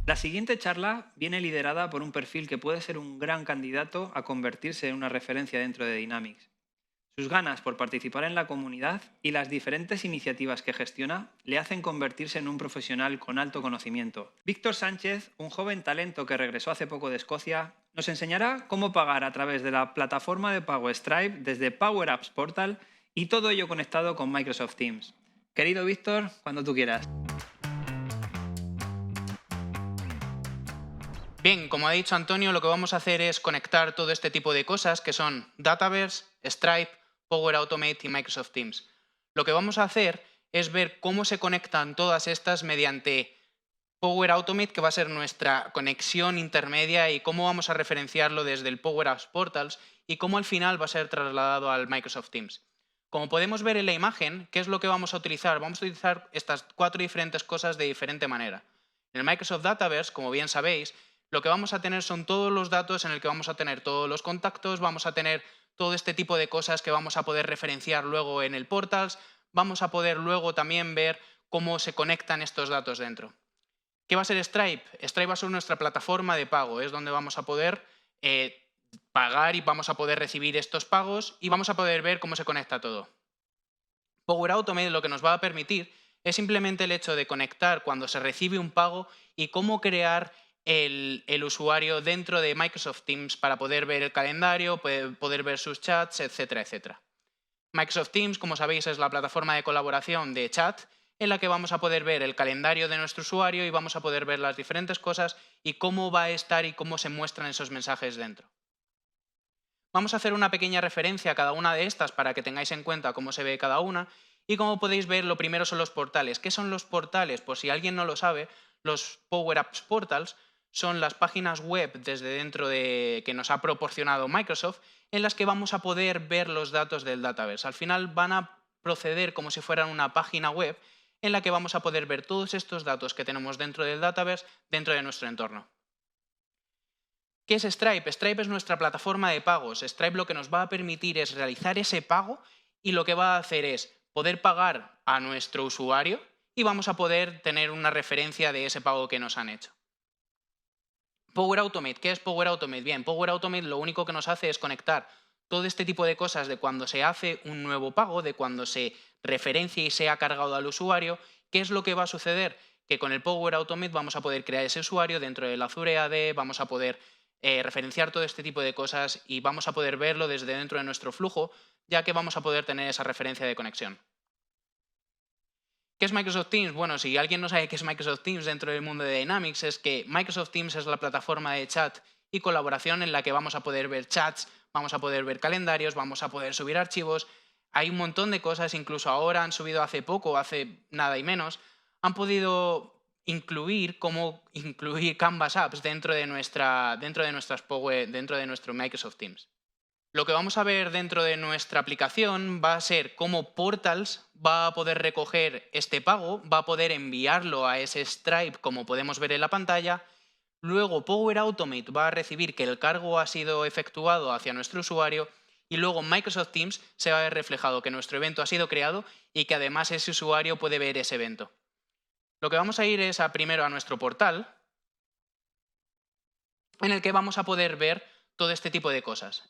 La siguiente charla viene liderada por un perfil que puede ser un gran candidato a convertirse en una referencia dentro de Dynamics. Sus ganas por participar en la comunidad y las diferentes iniciativas que gestiona le hacen convertirse en un profesional con alto conocimiento. Víctor Sánchez, un joven talento que regresó hace poco de Escocia, nos enseñará cómo pagar a través de la plataforma de pago Stripe desde Power Apps Portal y todo ello conectado con Microsoft Teams. Querido Víctor, cuando tú quieras. Bien, como ha dicho Antonio, lo que vamos a hacer es conectar todo este tipo de cosas que son Dataverse, Stripe, Power Automate y Microsoft Teams. Lo que vamos a hacer es ver cómo se conectan todas estas mediante Power Automate, que va a ser nuestra conexión intermedia, y cómo vamos a referenciarlo desde el Power Apps Portals y cómo al final va a ser trasladado al Microsoft Teams. Como podemos ver en la imagen, ¿qué es lo que vamos a utilizar? Vamos a utilizar estas 4 diferentes cosas de diferente manera. En el Microsoft Dataverse, como bien sabéis, lo que vamos a tener son todos los datos en el que vamos a tener todos los contactos, vamos a tener todo este tipo de cosas que vamos a poder referenciar luego en el Portals, vamos a poder luego también ver cómo se conectan estos datos dentro. ¿Qué va a ser Stripe? Stripe va a ser nuestra plataforma de pago, es donde vamos a poder pagar y vamos a poder recibir estos pagos y vamos a poder ver cómo se conecta todo. Power Automate lo que nos va a permitir es simplemente el hecho de conectar cuando se recibe un pago y cómo crear el usuario dentro de Microsoft Teams para poder ver el calendario, poder ver sus chats, etcétera, etcétera. Microsoft Teams, como sabéis, es la plataforma de colaboración de chat en la que vamos a poder ver el calendario de nuestro usuario y vamos a poder ver las diferentes cosas y cómo va a estar y cómo se muestran esos mensajes dentro. Vamos a hacer una pequeña referencia a cada una de estas para que tengáis en cuenta cómo se ve cada una. Y como podéis ver, lo primero son los portales. ¿Qué son los portales? Por si alguien no lo sabe, los Power Apps Portals son las páginas web desde dentro que nos ha proporcionado Microsoft en las que vamos a poder ver los datos del Dataverse. Al final van a proceder como si fueran una página web en la que vamos a poder ver todos estos datos que tenemos dentro del Dataverse dentro de nuestro entorno. ¿Qué es Stripe? Stripe es nuestra plataforma de pagos. Stripe lo que nos va a permitir es realizar ese pago y lo que va a hacer es poder pagar a nuestro usuario y vamos a poder tener una referencia de ese pago que nos han hecho. Power Automate. ¿Qué es Power Automate? Bien, Power Automate lo único que nos hace es conectar todo este tipo de cosas de cuando se hace un nuevo pago, de cuando se referencia y se ha cargado al usuario. ¿Qué es lo que va a suceder? Que con el Power Automate vamos a poder crear ese usuario dentro del Azure AD, vamos a poder referenciar todo este tipo de cosas y vamos a poder verlo desde dentro de nuestro flujo, ya que vamos a poder tener esa referencia de conexión. ¿Qué es Microsoft Teams? Bueno, si alguien no sabe qué es Microsoft Teams dentro del mundo de Dynamics, es que Microsoft Teams es la plataforma de chat y colaboración en la que vamos a poder ver chats, vamos a poder ver calendarios, vamos a poder subir archivos. Hay un montón de cosas, incluso ahora han subido hace poco, hace nada y menos, han podido incluir Canvas Apps dentro de nuestro Microsoft Teams. Lo que vamos a ver dentro de nuestra aplicación va a ser cómo Portals va a poder recoger este pago, va a poder enviarlo a ese Stripe como podemos ver en la pantalla. Luego Power Automate va a recibir que el cargo ha sido efectuado hacia nuestro usuario y luego Microsoft Teams se va a ver reflejado que nuestro evento ha sido creado y que además ese usuario puede ver ese evento. Lo que vamos a ir es primero a nuestro portal, en el que vamos a poder ver todo este tipo de cosas.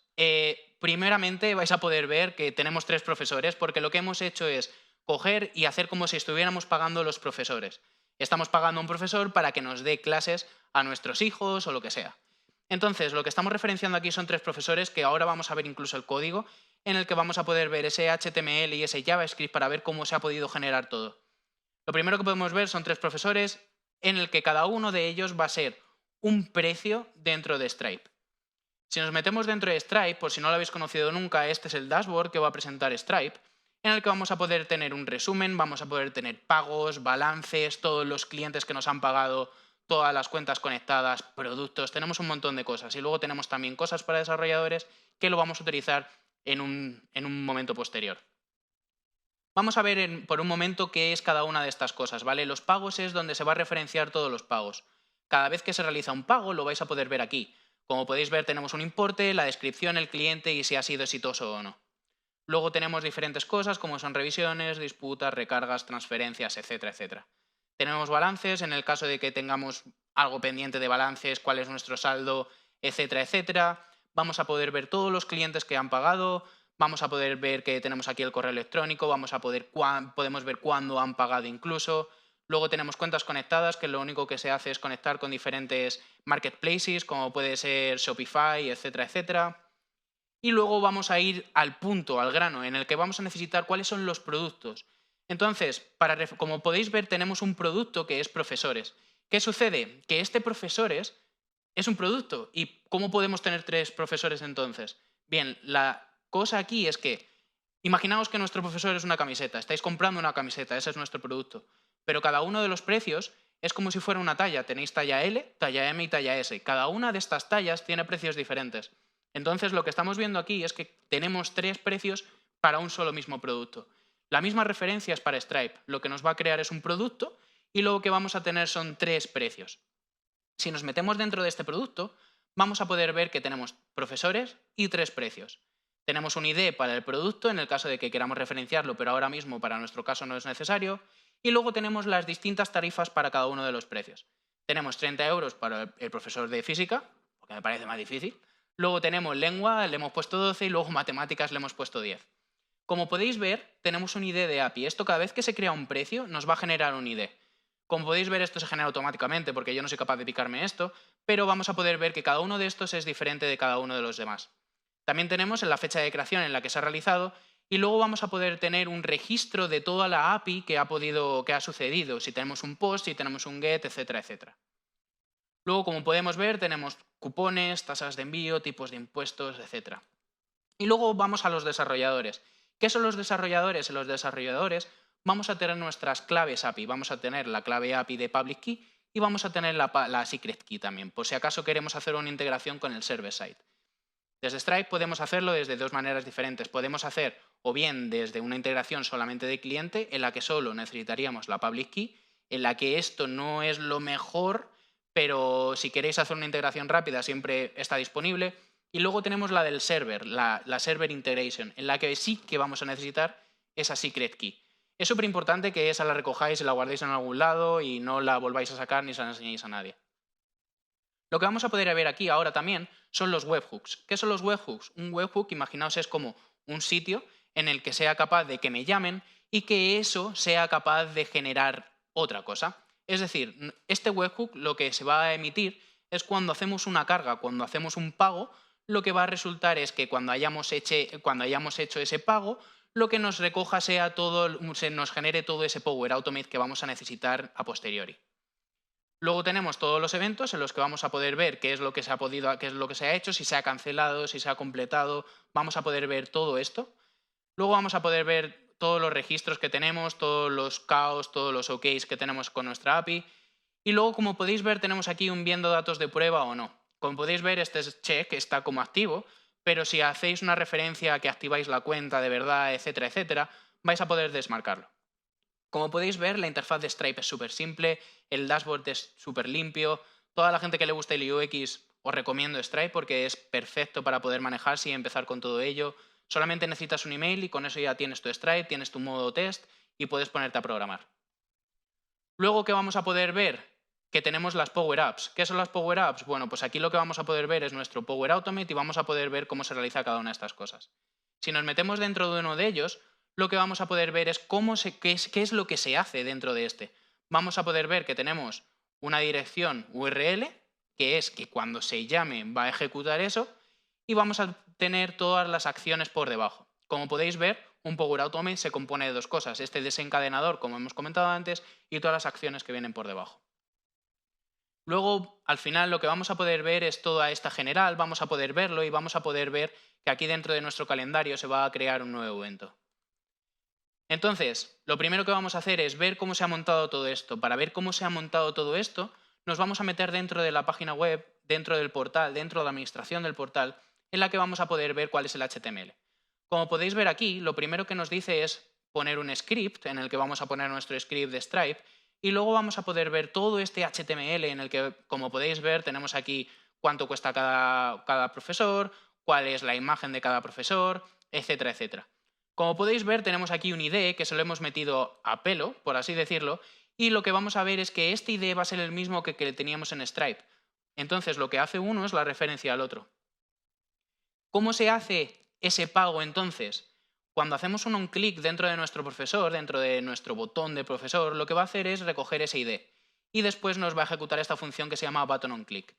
Primeramente vais a poder ver que tenemos 3 profesores, porque lo que hemos hecho es coger y hacer como si estuviéramos pagando los profesores. Estamos pagando a un profesor para que nos dé clases a nuestros hijos o lo que sea. Entonces, lo que estamos referenciando aquí son 3 profesores, que ahora vamos a ver incluso el código, en el que vamos a poder ver ese HTML y ese JavaScript para ver cómo se ha podido generar todo. Lo primero que podemos ver son 3 profesores, en el que cada uno de ellos va a ser un precio dentro de Stripe. Si nos metemos dentro de Stripe, por si no lo habéis conocido nunca, este es el dashboard que va a presentar Stripe, en el que vamos a poder tener un resumen, vamos a poder tener pagos, balances, todos los clientes que nos han pagado, todas las cuentas conectadas, productos, tenemos un montón de cosas. Y luego tenemos también cosas para desarrolladores que lo vamos a utilizar en un momento posterior. Vamos a ver por un momento qué es cada una de estas cosas, ¿vale? Los pagos es donde se va a referenciar todos los pagos. Cada vez que se realiza un pago lo vais a poder ver aquí. Como podéis ver, tenemos un importe, la descripción, el cliente y si ha sido exitoso o no. Luego tenemos diferentes cosas como son revisiones, disputas, recargas, transferencias, etcétera, etcétera. Tenemos balances en el caso de que tengamos algo pendiente de balances, cuál es nuestro saldo, etcétera, etcétera. Vamos a poder ver todos los clientes que han pagado, vamos a poder ver que tenemos aquí el correo electrónico, podemos ver cuándo han pagado incluso. Luego tenemos cuentas conectadas, que lo único que se hace es conectar con diferentes marketplaces, como puede ser Shopify, etcétera, etcétera. Y luego vamos a ir al punto, al grano, en el que vamos a necesitar cuáles son los productos. Entonces, como podéis ver, tenemos un producto que es profesores. ¿Qué sucede? Que este profesores es un producto. ¿Y cómo podemos tener 3 profesores entonces? Bien, la cosa aquí es que imaginaos que nuestro profesor es una camiseta. Estáis comprando una camiseta, ese es nuestro producto. Pero cada uno de los precios es como si fuera una talla. Tenéis talla L, talla M y talla S. Cada una de estas tallas tiene precios diferentes. Entonces, lo que estamos viendo aquí es que tenemos 3 precios para un solo mismo producto. La misma referencia es para Stripe. Lo que nos va a crear es un producto y lo que vamos a tener son 3 precios. Si nos metemos dentro de este producto, vamos a poder ver que tenemos profesores y 3 precios. Tenemos un ID para el producto en el caso de que queramos referenciarlo, pero ahora mismo para nuestro caso no es necesario. Y luego tenemos las distintas tarifas para cada uno de los precios. Tenemos 30 euros para el profesor de física, porque me parece más difícil. Luego tenemos lengua, le hemos puesto 12 y luego matemáticas le hemos puesto 10. Como podéis ver, tenemos un ID de API. Esto cada vez que se crea un precio nos va a generar un ID. Como podéis ver, esto se genera automáticamente porque yo no soy capaz de picarme esto, pero vamos a poder ver que cada uno de estos es diferente de cada uno de los demás. También tenemos la fecha de creación en la que se ha realizado y luego vamos a poder tener un registro de toda la API que ha sucedido, si tenemos un post, si tenemos un get, etcétera, etcétera. Luego, como podemos ver, tenemos cupones, tasas de envío, tipos de impuestos, etcétera. Y luego vamos a los desarrolladores. ¿Qué son los desarrolladores? En los desarrolladores vamos a tener nuestras claves API. Vamos a tener la clave API de public key y vamos a tener la secret key también, por si acaso queremos hacer una integración con el server-side. Desde Stripe podemos hacerlo desde 2 maneras diferentes. Podemos hacer o bien desde una integración solamente de cliente, en la que solo necesitaríamos la public key, en la que esto no es lo mejor, pero si queréis hacer una integración rápida siempre está disponible. Y luego tenemos la del server, la server integration, en la que sí que vamos a necesitar esa secret key. Es súper importante que esa la recojáis y la guardéis en algún lado y no la volváis a sacar ni se la enseñéis a nadie. Lo que vamos a poder ver aquí ahora también son los webhooks. ¿Qué son los webhooks? Un webhook, imaginaos, es como un sitio en el que sea capaz de que me llamen y que eso sea capaz de generar otra cosa. Es decir, este webhook lo que se va a emitir es cuando hacemos una carga, cuando hacemos un pago, lo que va a resultar es que cuando hayamos hecho ese pago, lo que nos recoja nos genere todo ese Power Automate que vamos a necesitar a posteriori. Luego tenemos todos los eventos en los que vamos a poder ver qué es lo que se ha hecho, si se ha cancelado, si se ha completado. Vamos a poder ver todo esto. Luego vamos a poder ver todos los registros que tenemos, todos los caos, todos los OKs que tenemos con nuestra API. Y luego, como podéis ver, tenemos aquí un viendo datos de prueba o no. Como podéis ver, este check está como activo, pero si hacéis una referencia a que activáis la cuenta de verdad, etcétera, etcétera, vais a poder desmarcarlo. Como podéis ver, la interfaz de Stripe es súper simple, el dashboard es súper limpio. Toda la gente que le gusta el UX os recomiendo Stripe porque es perfecto para poder manejarse y empezar con todo ello. Solamente necesitas un email y con eso ya tienes tu Stripe, tienes tu modo test y puedes ponerte a programar. Luego, ¿qué vamos a poder ver? Que tenemos las Power Apps. ¿Qué son las Power Apps? Bueno, pues aquí lo que vamos a poder ver es nuestro Power Automate y vamos a poder ver cómo se realiza cada una de estas cosas. Si nos metemos dentro de uno de ellos, lo que vamos a poder ver es qué es lo que se hace dentro de este. Vamos a poder ver que tenemos una dirección URL, que es que cuando se llame va a ejecutar eso, y vamos a tener todas las acciones por debajo. Como podéis ver, un Power Automate se compone de 2 cosas, este desencadenador, como hemos comentado antes, y todas las acciones que vienen por debajo. Luego, al final, lo que vamos a poder ver es toda esta general, vamos a poder verlo y vamos a poder ver que aquí dentro de nuestro calendario se va a crear un nuevo evento. Entonces, lo primero que vamos a hacer es ver cómo se ha montado todo esto. Para ver cómo se ha montado todo esto, nos vamos a meter dentro de la página web, dentro del portal, dentro de la administración del portal, en la que vamos a poder ver cuál es el HTML. Como podéis ver aquí, lo primero que nos dice es poner un script, en el que vamos a poner nuestro script de Stripe, y luego vamos a poder ver todo este HTML en el que, como podéis ver, tenemos aquí cuánto cuesta cada profesor, cuál es la imagen de cada profesor, etcétera, etcétera. Como podéis ver, tenemos aquí un ID que se lo hemos metido a pelo, por así decirlo, y lo que vamos a ver es que este ID va a ser el mismo que teníamos en Stripe. Entonces, lo que hace uno es la referencia al otro. ¿Cómo se hace ese pago entonces? Cuando hacemos un clic dentro de nuestro profesor, dentro de nuestro botón de profesor, lo que va a hacer es recoger ese ID. Y después nos va a ejecutar esta función que se llama button-on-click.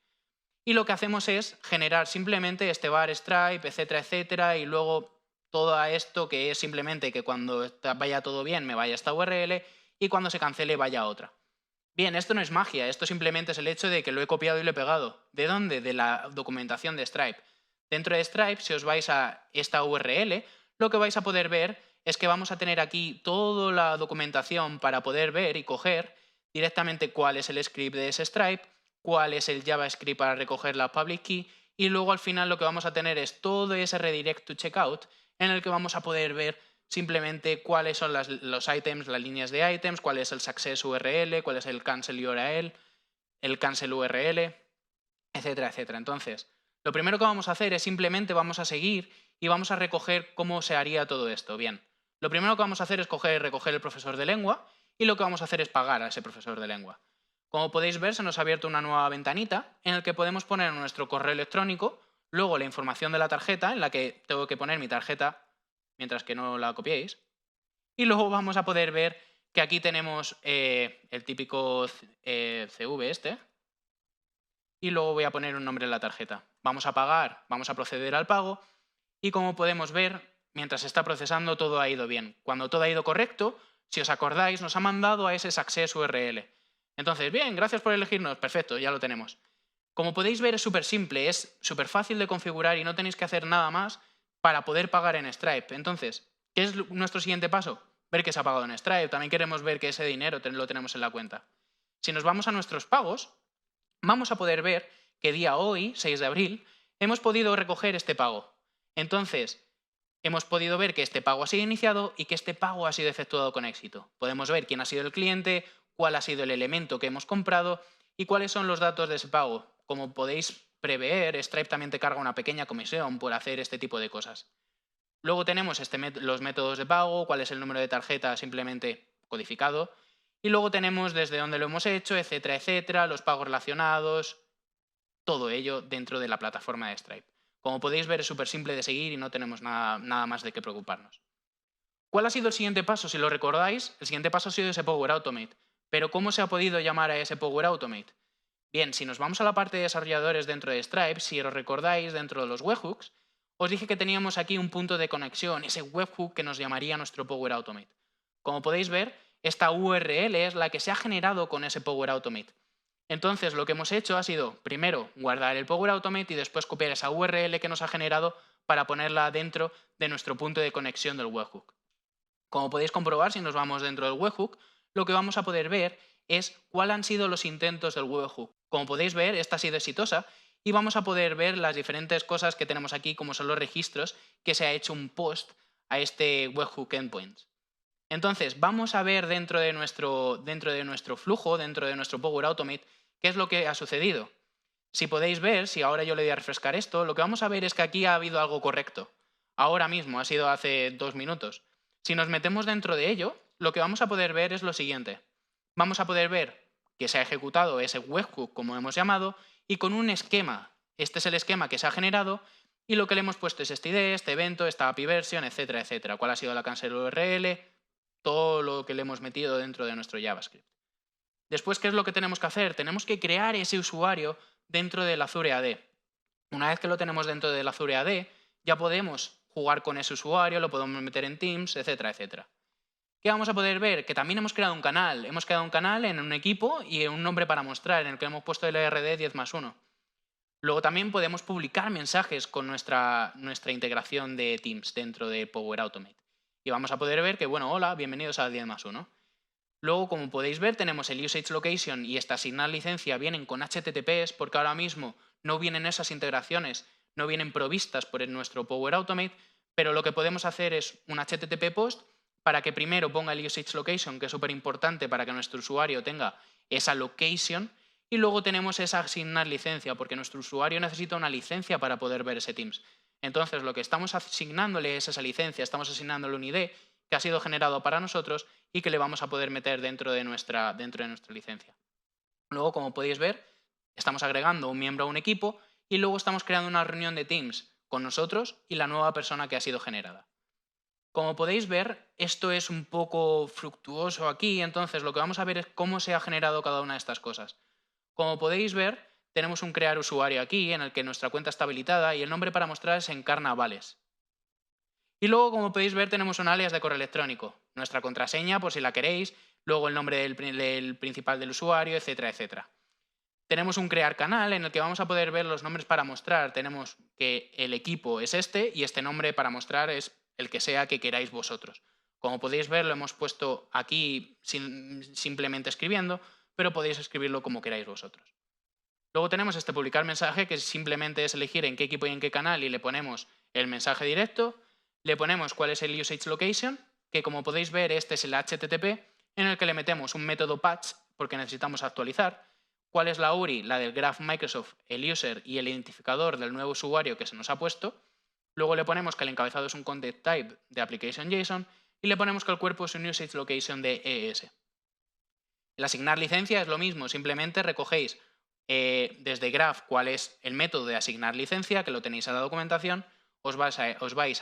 Y lo que hacemos es generar simplemente este var Stripe, etcétera, etcétera, y luego todo esto que es simplemente que cuando vaya todo bien me vaya a esta URL y cuando se cancele vaya a otra. Bien, esto no es magia, esto simplemente es el hecho de que lo he copiado y lo he pegado. ¿De dónde? De la documentación de Stripe. Dentro de Stripe, si os vais a esta URL, lo que vais a poder ver es que vamos a tener aquí toda la documentación para poder ver y coger directamente cuál es el script de ese Stripe, cuál es el JavaScript para recoger la public key, y luego al final lo que vamos a tener es todo ese redirect to checkout en el que vamos a poder ver simplemente cuáles son los items, las líneas de items, cuál es el success URL, cuál es el cancel URL, el cancel URL, etcétera, etcétera. Entonces, lo primero que vamos a hacer es simplemente vamos a seguir y vamos a recoger cómo se haría todo esto. Bien, lo primero que vamos a hacer es recoger el profesor de lengua y lo que vamos a hacer es pagar a ese profesor de lengua. Como podéis ver, se nos ha abierto una nueva ventanita en la que podemos poner nuestro correo electrónico, luego la información de la tarjeta, en la que tengo que poner mi tarjeta mientras que no la copiéis, y luego vamos a poder ver que aquí tenemos el típico CV este, y luego voy a poner un nombre en la tarjeta. Vamos a pagar, vamos a proceder al pago, y como podemos ver, mientras está procesando todo ha ido bien. Cuando todo ha ido correcto, si os acordáis, nos ha mandado a ese success URL. Entonces, bien, gracias por elegirnos, perfecto, ya lo tenemos. Como podéis ver, es súper simple, es súper fácil de configurar y no tenéis que hacer nada más para poder pagar en Stripe. Entonces, ¿qué es nuestro siguiente paso? Ver que se ha pagado en Stripe. También queremos ver que ese dinero lo tenemos en la cuenta. Si nos vamos a nuestros pagos, vamos a poder ver que día hoy, 6 de abril, hemos podido recoger este pago. Entonces, hemos podido ver que este pago ha sido iniciado y que este pago ha sido efectuado con éxito. Podemos ver quién ha sido el cliente, cuál ha sido el elemento que hemos comprado y cuáles son los datos de ese pago. Como podéis prever, Stripe también te carga una pequeña comisión por hacer este tipo de cosas. Luego tenemos los métodos de pago, cuál es el número de tarjeta simplemente codificado, y luego tenemos desde dónde lo hemos hecho, etcétera, etcétera, los pagos relacionados, todo ello dentro de la plataforma de Stripe. Como podéis ver, es súper simple de seguir y no tenemos nada más de qué preocuparnos. ¿Cuál ha sido el siguiente paso? Si lo recordáis, el siguiente paso ha sido ese Power Automate. Pero ¿cómo se ha podido llamar a ese Power Automate? Bien, si nos vamos a la parte de desarrolladores dentro de Stripe, si os recordáis dentro de los webhooks, os dije que teníamos aquí un punto de conexión, ese webhook que nos llamaría nuestro Power Automate. Como podéis ver, esta URL es la que se ha generado con ese Power Automate. Entonces, lo que hemos hecho ha sido, primero, guardar el Power Automate y después copiar esa URL que nos ha generado para ponerla dentro de nuestro punto de conexión del webhook. Como podéis comprobar, si nos vamos dentro del webhook, lo que vamos a poder ver es cuáles han sido los intentos del webhook. Como podéis ver, esta ha sido exitosa y vamos a poder ver las diferentes cosas que tenemos aquí, como son los registros, que se ha hecho un post a este webhook endpoint. Entonces, vamos a ver dentro de nuestro flujo, dentro de nuestro Power Automate, qué es lo que ha sucedido. Si podéis ver, si ahora yo le voy a refrescar esto, lo que vamos a ver es que aquí ha habido algo correcto. Ahora mismo, ha sido hace 2 minutos. Si nos metemos dentro de ello, lo que vamos a poder ver es lo siguiente. Vamos a poder ver que se ha ejecutado ese webhook, como hemos llamado, y con un esquema. Este es el esquema que se ha generado y lo que le hemos puesto es este ID, este evento, esta API version, etcétera, etcétera. ¿Cuál ha sido la cancel URL? Todo lo que le hemos metido dentro de nuestro JavaScript. Después, ¿qué es lo que tenemos que hacer? Tenemos que crear ese usuario dentro del Azure AD. Una vez que lo tenemos dentro del Azure AD, ya podemos jugar con ese usuario, lo podemos meter en Teams, etcétera, etcétera. ¿Qué vamos a poder ver? Que también hemos creado un canal. Hemos creado un canal en un equipo y un nombre para mostrar, en el que hemos puesto el RD 10+1. Luego también podemos publicar mensajes con nuestra integración de Teams dentro de Power Automate. Y vamos a poder ver que, bueno, hola, bienvenidos a 10+1. Luego, como podéis ver, tenemos el Usage Location y esta asignar licencia vienen con HTTPS, porque ahora mismo no vienen esas integraciones, no vienen provistas por nuestro Power Automate, pero lo que podemos hacer es un HTTP post para que primero ponga el Usage Location, que es súper importante para que nuestro usuario tenga esa location, Y luego tenemos esa asignar licencia, porque nuestro usuario necesita una licencia para poder ver ese Teams. Entonces, lo que estamos asignándole es esa licencia, estamos asignándole un ID que ha sido generado para nosotros y que le vamos a poder meter dentro de nuestra licencia. Luego, como podéis ver, estamos agregando un miembro a un equipo y luego estamos creando una reunión de Teams con nosotros y la nueva persona que ha sido generada. Como podéis ver, esto es un poco fructuoso aquí, entonces lo que vamos a ver es cómo se ha generado cada una de estas cosas. Como podéis ver, tenemos un crear usuario aquí en el que nuestra cuenta está habilitada y el nombre para mostrar es Encarnavales. Y luego, como podéis ver, tenemos un alias de correo electrónico, nuestra contraseña por si la queréis, luego el nombre del principal del usuario, etcétera, etcétera. Tenemos un crear canal en el que vamos a poder ver los nombres para mostrar. Tenemos que el equipo es este y este nombre para mostrar es el que sea que queráis vosotros. Como podéis ver, lo hemos puesto aquí simplemente escribiendo, pero podéis escribirlo como queráis vosotros. Luego tenemos este publicar mensaje, que simplemente es elegir en qué equipo y en qué canal y le ponemos el mensaje directo. Le ponemos cuál es el usage location, que como podéis ver este es el HTTP, en el que le metemos un método patch porque necesitamos actualizar. Cuál es la URI, la del graph Microsoft, el user y el identificador del nuevo usuario que se nos ha puesto. Luego le ponemos que el encabezado es un content type de application JSON y le ponemos que el cuerpo es un usage location de ES. El asignar licencia es lo mismo, simplemente recogéis desde graph cuál es el método de asignar licencia, que lo tenéis en la documentación, os vais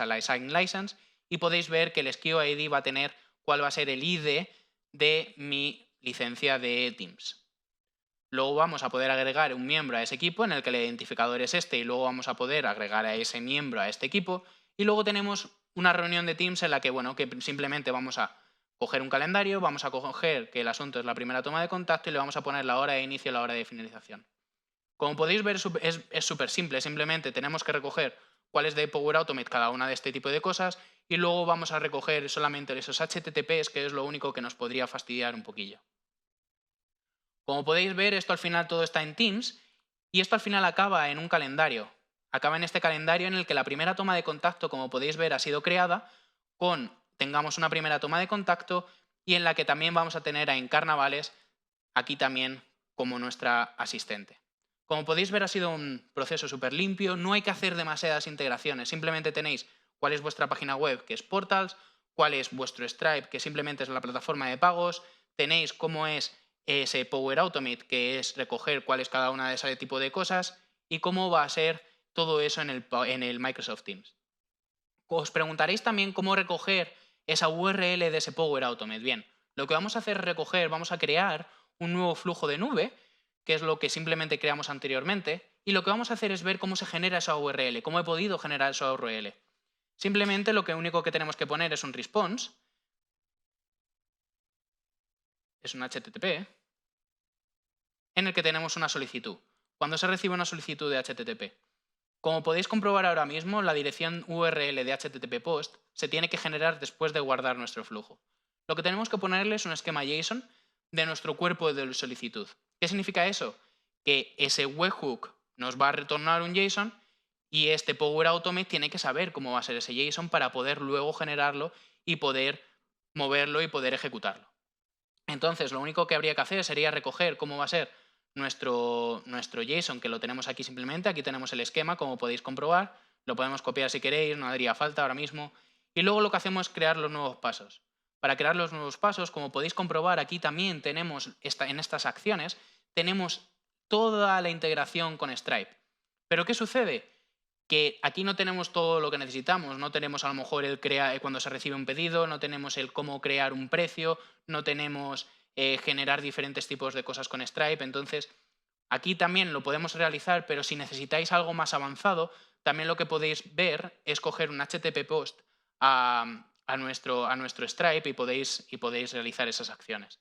a la assign license y podéis ver que el SKU ID va a tener cuál va a ser el ID de mi licencia de Teams. Luego vamos a poder agregar un miembro a ese equipo en el que el identificador es este y luego vamos a poder agregar a ese miembro a este equipo. Y luego tenemos una reunión de Teams en la que, bueno, que simplemente vamos a coger un calendario, vamos a coger que el asunto es la primera toma de contacto y le vamos a poner la hora de inicio y la hora de finalización. Como podéis ver, es súper simple. Simplemente tenemos que recoger cuál es de Power Automate cada una de este tipo de cosas y luego vamos a recoger solamente esos HTTPs, que es lo único que nos podría fastidiar un poquillo. Como podéis ver, esto al final todo está en Teams y esto al final acaba en un calendario. Acaba en este calendario en el que la primera toma de contacto, como podéis ver, ha sido creada tengamos una primera toma de contacto y en la que también vamos a tener a Encarnavales aquí también como nuestra asistente. Como podéis ver, ha sido un proceso súper limpio, no hay que hacer demasiadas integraciones, simplemente tenéis cuál es vuestra página web, que es Portals, cuál es vuestro Stripe, que simplemente es la plataforma de pagos, tenéis cómo es ese Power Automate, que es recoger cuál es cada una de ese tipo de cosas y cómo va a ser todo eso en el Microsoft Teams. Os preguntaréis también cómo recoger esa URL de ese Power Automate. Bien, lo que vamos a hacer es vamos a crear un nuevo flujo de nube, que es lo que simplemente creamos anteriormente, y lo que vamos a hacer es ver cómo se genera esa URL, cómo he podido generar esa URL. Simplemente lo único que tenemos que poner es un response, es un HTTP, en el que tenemos una solicitud. Cuando se recibe una solicitud de HTTP. Como podéis comprobar ahora mismo, la dirección URL de HTTP post se tiene que generar después de guardar nuestro flujo. Lo que tenemos que ponerle es un esquema JSON de nuestro cuerpo de solicitud. ¿Qué significa eso? Que ese webhook nos va a retornar un JSON y este Power Automate tiene que saber cómo va a ser ese JSON para poder luego generarlo y poder moverlo y poder ejecutarlo. Entonces, lo único que habría que hacer sería recoger cómo va a ser nuestro JSON, que lo tenemos aquí simplemente. Aquí tenemos el esquema, como podéis comprobar. Lo podemos copiar si queréis, no haría falta ahora mismo. Y luego lo que hacemos es crear los nuevos pasos. Para crear los nuevos pasos, como podéis comprobar, aquí también tenemos, en estas acciones, tenemos toda la integración con Stripe. ¿Pero qué sucede? Que aquí no tenemos todo lo que necesitamos, no tenemos a lo mejor cuando se recibe un pedido, no tenemos el cómo crear un precio, no tenemos generar diferentes tipos de cosas con Stripe. Entonces, aquí también lo podemos realizar, pero si necesitáis algo más avanzado, también lo que podéis ver es coger un HTTP post a nuestro Stripe y podéis realizar esas acciones.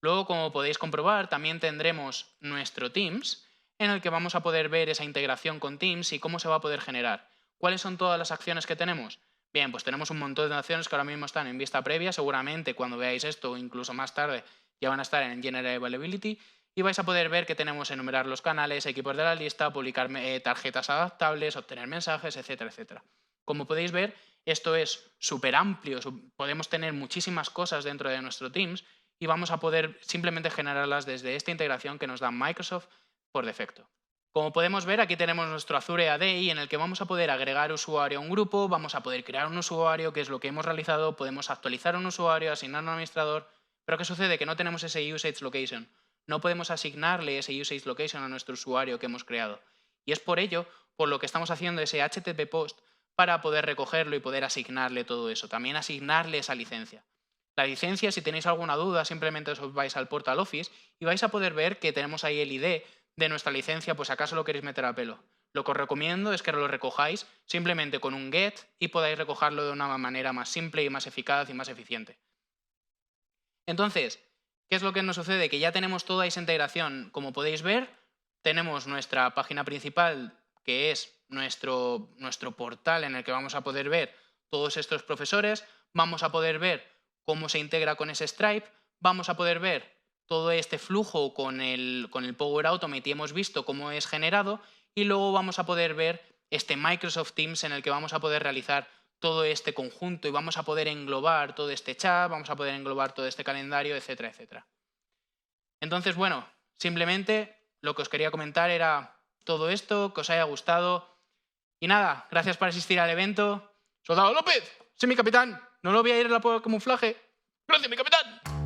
Luego, como podéis comprobar, también tendremos nuestro Teams, en el que vamos a poder ver esa integración con Teams y cómo se va a poder generar. ¿Cuáles son todas las acciones que tenemos? Bien, pues tenemos un montón de acciones que ahora mismo están en vista previa. Seguramente cuando veáis esto o incluso más tarde ya van a estar en General Availability y vais a poder ver que tenemos enumerar los canales, equipos de la lista, publicar tarjetas adaptables, obtener mensajes, etcétera, etcétera. Como podéis ver, esto es súper amplio. Podemos tener muchísimas cosas dentro de nuestro Teams y vamos a poder simplemente generarlas desde esta integración que nos da Microsoft por defecto. Como podemos ver, aquí tenemos nuestro Azure ADI en el que vamos a poder agregar usuario a un grupo, vamos a poder crear un usuario, que es lo que hemos realizado, podemos actualizar un usuario, asignar un administrador, pero ¿qué sucede? Que no tenemos ese usage location. No podemos asignarle ese usage location a nuestro usuario que hemos creado. Y es por ello por lo que estamos haciendo ese HTTP post para poder recogerlo y poder asignarle todo eso. También asignarle esa licencia. La licencia, si tenéis alguna duda, simplemente os vais al Portal Office y vais a poder ver que tenemos ahí el ID de nuestra licencia, pues acaso lo queréis meter a pelo. Lo que os recomiendo es que lo recojáis simplemente con un get y podáis recogerlo de una manera más simple y más eficaz y más eficiente. Entonces, ¿qué es lo que nos sucede? Que ya tenemos toda esa integración. Como podéis ver, tenemos nuestra página principal, que es nuestro portal en el que vamos a poder ver todos estos profesores, vamos a poder ver cómo se integra con ese Stripe, vamos a poder ver todo este flujo con el Power Automate y hemos visto cómo es generado, y luego vamos a poder ver este Microsoft Teams en el que vamos a poder realizar todo este conjunto y vamos a poder englobar todo este chat, vamos a poder englobar todo este calendario, etcétera, etcétera. Entonces, bueno, simplemente lo que os quería comentar era todo esto, que os haya gustado. Y nada, gracias por asistir al evento. ¡Soldado López! ¡Sí, mi capitán! ¡No lo voy a ir a la prueba de camuflaje! ¡Gracias, mi capitán!